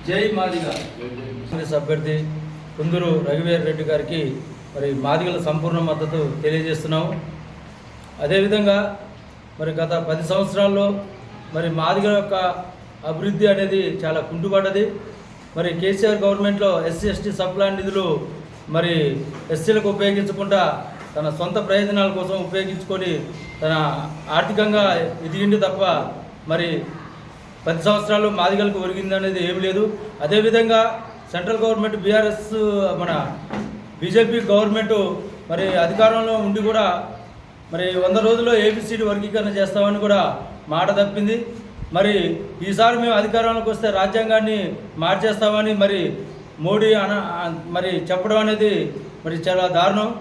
జై మాదిగ అభ్యర్థి కుందూరు రఘువీర్ రెడ్డి గారికి మరి మాదిగల సంపూర్ణ మద్దతు తెలియజేస్తున్నాము. అదేవిధంగా మరి గత 10 సంవత్సరాల్లో మరి మాదిగల యొక్క అభివృద్ధి అనేది చాలా కుంటుపడ్డది. మరి కేసీఆర్ గవర్నమెంట్లో ఎస్సీ ఎస్టీ సప్లాన్ నిధులు మరి ఎస్సీలకు ఉపయోగించకుండా తన సొంత ప్రయోజనాల కోసం ఉపయోగించుకొని తన ఆర్థికంగా ఎదిగింది తప్ప మరి 10 సంవత్సరాలు మాదిగలకు ఒరిగింది అనేది ఏమి లేదు. అదేవిధంగా సెంట్రల్ గవర్నమెంట్ బీఆర్ఎస్ మన బీజేపీ గవర్నమెంటు మరి అధికారంలో ఉండి కూడా మరి 100 రోజుల్లో ఏబిసిడి వర్గీకరణ చేస్తామని కూడా మాట తప్పింది. మరి ఈసారి మేము అధికారంలోకి వస్తే రాజ్యాంగాన్ని మార్చేస్తామని మరి మోడీ మరి చెప్పడం అనేది మరి చాలా దారుణం.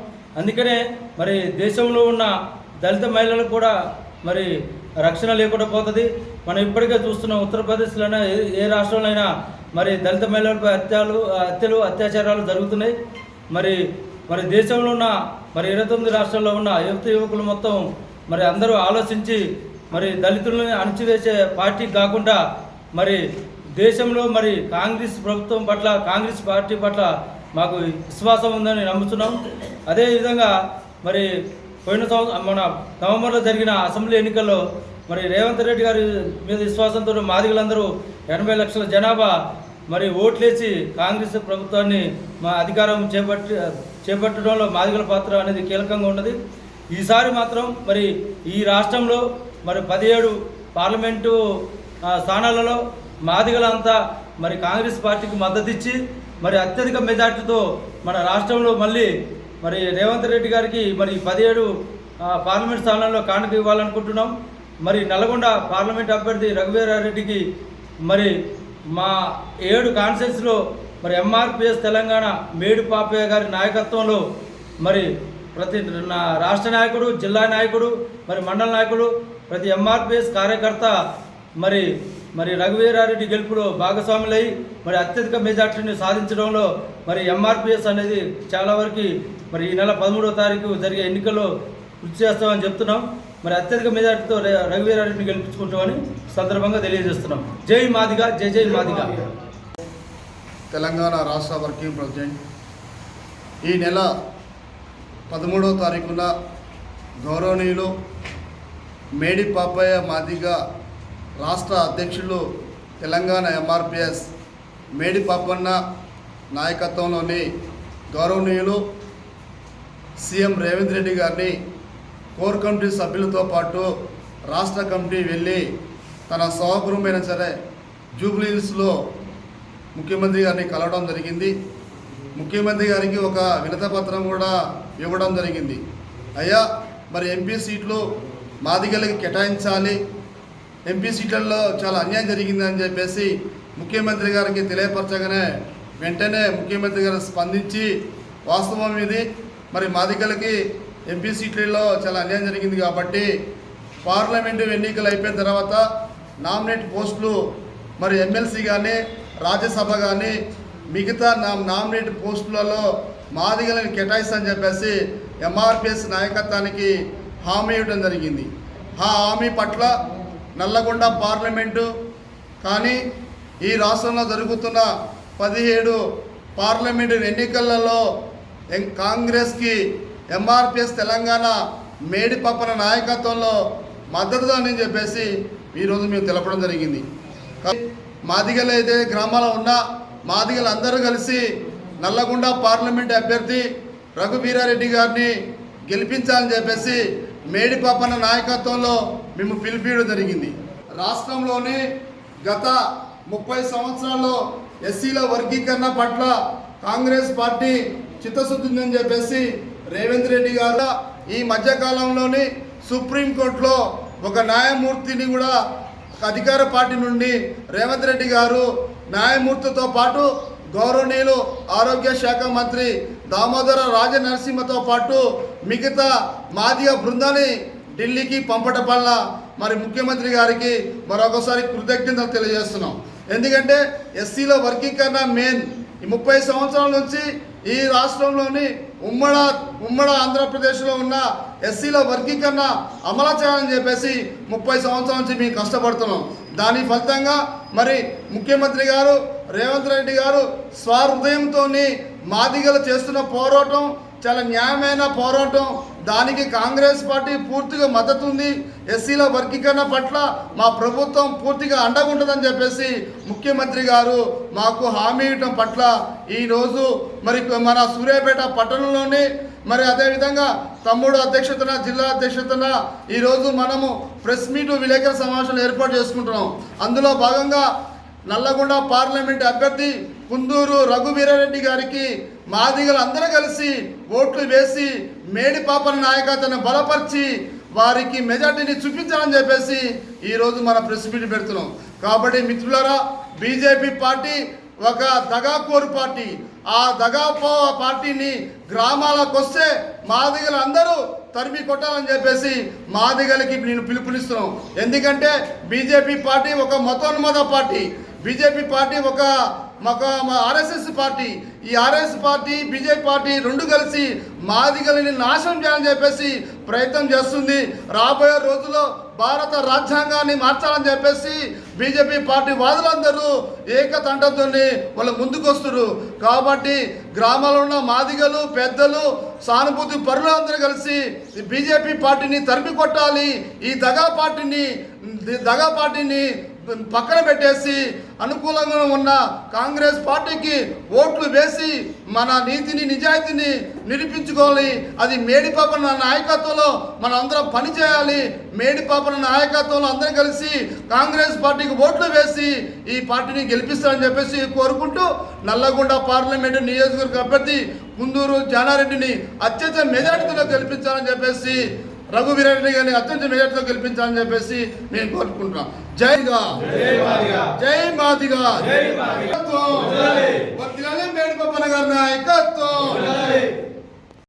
అందుకనే మరి దేశంలో ఉన్న దళిత మహిళలకు కూడా మరి రక్షణ లేకుండా పోతుంది. మనం ఇప్పటికే చూస్తున్నాం, ఉత్తరప్రదేశ్లోనే ఏ రాష్ట్రంలో అయినా మరి దళిత మహిళలపై హత్యలు అత్యాచారాలు జరుగుతున్నాయి. మరి దేశంలో ఉన్న మరి 29 రాష్ట్రాల్లో ఉన్న యువకులు మొత్తం మరి అందరూ ఆలోచించి మరి దళితులను అణచివేసే పార్టీ కాకుండా మరి దేశంలో మరి కాంగ్రెస్ ప్రభుత్వం పట్ల కాంగ్రెస్ పార్టీ పట్ల మాకు విశ్వాసం ఉందని నమ్ముతున్నాం. అదేవిధంగా మరి పోయిన మన నవంబర్లో జరిగిన అసెంబ్లీ ఎన్నికల్లో మరి రేవంత్ రెడ్డి గారి మీద విశ్వాసంతో మాదిగలందరూ 80 లక్షల జనాభా మరి ఓట్లేసి కాంగ్రెస్ ప్రభుత్వాన్ని మా అధికారం చేపట్టడంలో మాదిగల పాత్ర అనేది కీలకంగా ఉన్నది. ఈసారి మాత్రం మరి ఈ రాష్ట్రంలో మరి 17 పార్లమెంటు స్థానాలలో మాదిగలంతా మరి కాంగ్రెస్ పార్టీకి మద్దతు ఇచ్చి మరి అత్యధిక మెజార్టీతో మన రాష్ట్రంలో మళ్ళీ మరి రేవంత్ రెడ్డి గారికి మరి 17 పార్లమెంట్ స్థానాల్లో కానుక ఇవ్వాలనుకుంటున్నాం. మరి నల్గొండ పార్లమెంట్ అభ్యర్థి రఘువీర్ రెడ్డికి మరి మా 7 కాన్స్టిట్యూన్సీలో మరి ఎంఆర్పిఎస్ తెలంగాణ మేడు పాపయ్య గారి నాయకత్వంలో మరి ప్రతి రాష్ట్ర నాయకుడు, జిల్లా నాయకుడు, మరి మండల నాయకుడు, ప్రతి ఎంఆర్పిఎస్ కార్యకర్త మరి రఘువీర్ రెడ్డి గెలుపులో భాగస్వాములై మరి అత్యధిక మెజార్టీని సాధించడంలో మరి ఎంఆర్పిఎస్ అనేది చాలా వరకు మరి ఈ నెల 13వ తారీఖు జరిగే ఎన్నికల్లో కృషి చేస్తామని చెప్తున్నాం. మరి అత్యధిక మెజార్టీతో రఘువీర్ రెడ్డిని గెలిపించుకుంటామని సందర్భంగా తెలియజేస్తున్నాం. జై మాదిగ, జై జై మాదిగ. తెలంగాణ రాష్ట్ర వర్కింగ్ ప్రెసిడెంట్ ఈ నెల 13వ తారీఖున గౌరవనీయులు మేడి పాపయ్య మాదిగ రాష్ట్ర అధ్యక్షులు తెలంగాణ ఎంఆర్పిఎస్ మేడి పాపన్న నాయకత్వంలోని గౌరవనీయులు సీఎం రేవంత్ రెడ్డి గారిని కోర్ కమిటీ సభ్యులతో పాటు రాష్ట్ర కమిటీ వెళ్ళి తన సహగృహమైన సరే జూబ్లీహిల్స్లో ముఖ్యమంత్రి గారిని కలవడం జరిగింది. ముఖ్యమంత్రి గారికి ఒక వినతపత్రం కూడా ఇవ్వడం జరిగింది. అయ్యా, మరి ఎంపీ సీట్లు మాదిగలకి కేటాయించాలి, ఎంపీ సీట్లలో చాలా అన్యాయం జరిగిందని చెప్పేసి ముఖ్యమంత్రి గారికి తెలియపరచగానే వెంటనే ముఖ్యమంత్రి గారు స్పందించి వాస్తవం ఇది, మరి మాదిగలకి ఎంపీ సీట్లలో చాలా అన్యాయం జరిగింది కాబట్టి పార్లమెంటు ఎన్నికలు అయిపోయిన తర్వాత నామినేట్ పోస్టులు మరి ఎమ్మెల్సీ కానీ రాజ్యసభ కానీ మిగతా నామినేట్ పోస్టులలో మాదిగలను కేటాయిస్తామని చెప్పేసి ఎంఆర్పిఎస్ నాయకత్వానికి హామీ ఇవ్వడం జరిగింది. ఆ హామీ పట్ల నల్లగొండ పార్లమెంటు కానీ ఈ రాష్ట్రంలో జరుగుతున్న 17 పార్లమెంటు ఎన్నికలలో కాంగ్రెస్కి ఎంఆర్పిఎస్ తెలంగాణ మేడి పాపన నాయకత్వంలో మద్దతు అని చెప్పేసి ఈరోజు మేము తెలపడం జరిగింది. మాదిగలు అయితే గ్రామాల్లో ఉన్న మాదిగలు అందరూ కలిసి నల్లగొండ పార్లమెంట్ అభ్యర్థి రఘువీరారెడ్డి గారిని గెలిపించాలని చెప్పేసి మేడి పాపన్న నాయకత్వంలో మేము పిలిపించడం జరిగింది. రాష్ట్రంలోని గత 30 సంవత్సరాల్లో ఎస్సీల వర్గీకరణ పట్ల కాంగ్రెస్ పార్టీ చిత్తశుద్ధి ఉందని చెప్పేసి రేవంత్ రెడ్డి గారు ఈ మధ్యకాలంలోని సుప్రీంకోర్టులో ఒక న్యాయమూర్తిని కూడా అధికార పార్టీ నుండి రేవంత్ రెడ్డి గారు న్యాయమూర్తితో పాటు గౌరవనీయులు ఆరోగ్య శాఖ మంత్రి దామోదర రాజనరసింహతో పాటు మిగతా మాదిగ బృందాన్ని ఢిల్లీకి పంపడం వల్ల మరి ముఖ్యమంత్రి గారికి మరొకసారి కృతజ్ఞతలు తెలియజేస్తున్నాం. ఎందుకంటే ఎస్సీల వర్గీకరణ మెయిన్ ఈ 30 సంవత్సరాల నుంచి ఈ రాష్ట్రంలోని ఉమ్మడి ఆంధ్రప్రదేశ్లో ఉన్న ఎస్సీల వర్గీకరణ అమలు చేయాలని చెప్పేసి 30 సంవత్సరాల నుంచి మేము కష్టపడుతున్నాం. దాని ఫలితంగా మరి ముఖ్యమంత్రి గారు రేవంత్ రెడ్డి గారు స్వహృదయంతో మాదిగలు చేస్తున్న పోరాటం చాలా న్యాయమైన పోరాటం. దానికి కాంగ్రెస్ పార్టీ పూర్తిగా మద్దతు ఉంది. ఎస్సీల వర్గీకరణ పట్ల మా ప్రభుత్వం పూర్తిగా అండగా ఉంటుందని చెప్పేసి ముఖ్యమంత్రి గారు మాకు హామీ ఇవ్వటం పట్ల ఈరోజు మరి మన సూర్యాపేట పట్టణంలోని మరి అదేవిధంగా తమ్ముడు అధ్యక్షతన జిల్లా అధ్యక్షతన ఈరోజు మనము ప్రెస్ మీటు విలేకరుల సమావేశం ఏర్పాటు చేసుకుంటున్నాం. అందులో భాగంగా నల్లగొండ పార్లమెంట్ అభ్యర్థి కుందూరు రఘువీరారెడ్డి గారికి మాదిగలు అందరూ కలిసి ఓట్లు వేసి మేడిపాపల నాయకత్వాన్ని బలపరిచి వారికి మెజార్టీని చూపించాలని చెప్పేసి ఈరోజు మన ప్రెస్ మీట్ పెడుతున్నాం. కాబట్టి మిత్రులారా, బీజేపీ పార్టీ ఒక దగాకోరు పార్టీ. ఆ పార్టీని గ్రామాలకు వస్తే మాదిగలు అందరూ తరిమి కొట్టాలని చెప్పేసి మాదిగలకి నేను పిలుపునిస్తున్నాం. ఎందుకంటే బీజేపీ పార్టీ ఒక మతోన్మాద పార్టీ. బీజేపీ పార్టీ ఒక ఆర్ఎస్ఎస్ పార్టీ. ఈ ఆర్ఎస్ పార్టీ బీజేపీ పార్టీ రెండు కలిసి మాదిగలని నాశనం చేయాలని చెప్పేసి ప్రయత్నం చేస్తుంది. రాబోయే రోజుల్లో భారత రాజ్యాంగాన్ని మార్చాలని చెప్పేసి బీజేపీ పార్టీ వాదులందరూ ఏకతంటతో వాళ్ళు ముందుకు వస్తున్నారు. కాబట్టి గ్రామాల్లో ఉన్న మాదిగలు పెద్దలు సానుభూతి పరులు అందరూ కలిసి బీజేపీ పార్టీని తరిమి కొట్టాలి. ఈ దగా పార్టీని పక్కన పెట్టేసి అనుకూలంగా ఉన్న కాంగ్రెస్ పార్టీకి ఓట్లు వేసి మన నీతిని నిజాయితీని నిరూపించుకోవాలి. అది మేడిపాపన నాయకత్వంలో మనం అందరం పనిచేయాలి. మేడిపాపన నాయకత్వంలో అందరం కలిసి కాంగ్రెస్ పార్టీకి ఓట్లు వేసి ఈ పార్టీని గెలిపిస్తారని చెప్పేసి కోరుకుంటూ నల్లగొండ పార్లమెంటు నియోజకవర్గ అభ్యర్థి కుందూరు జానారెడ్డిని అత్యంత మెజారిటీలో గెలిపించాలని చెప్పేసి రఘువీరారెడ్డి గారిని అత్యంత మెజార్టీతో గెలిపించాలని చెప్పేసి నేను కోరుకుంటున్నాను. జైగా జై మాదిగా మేడిపప్పన గారి నాయకత్వం.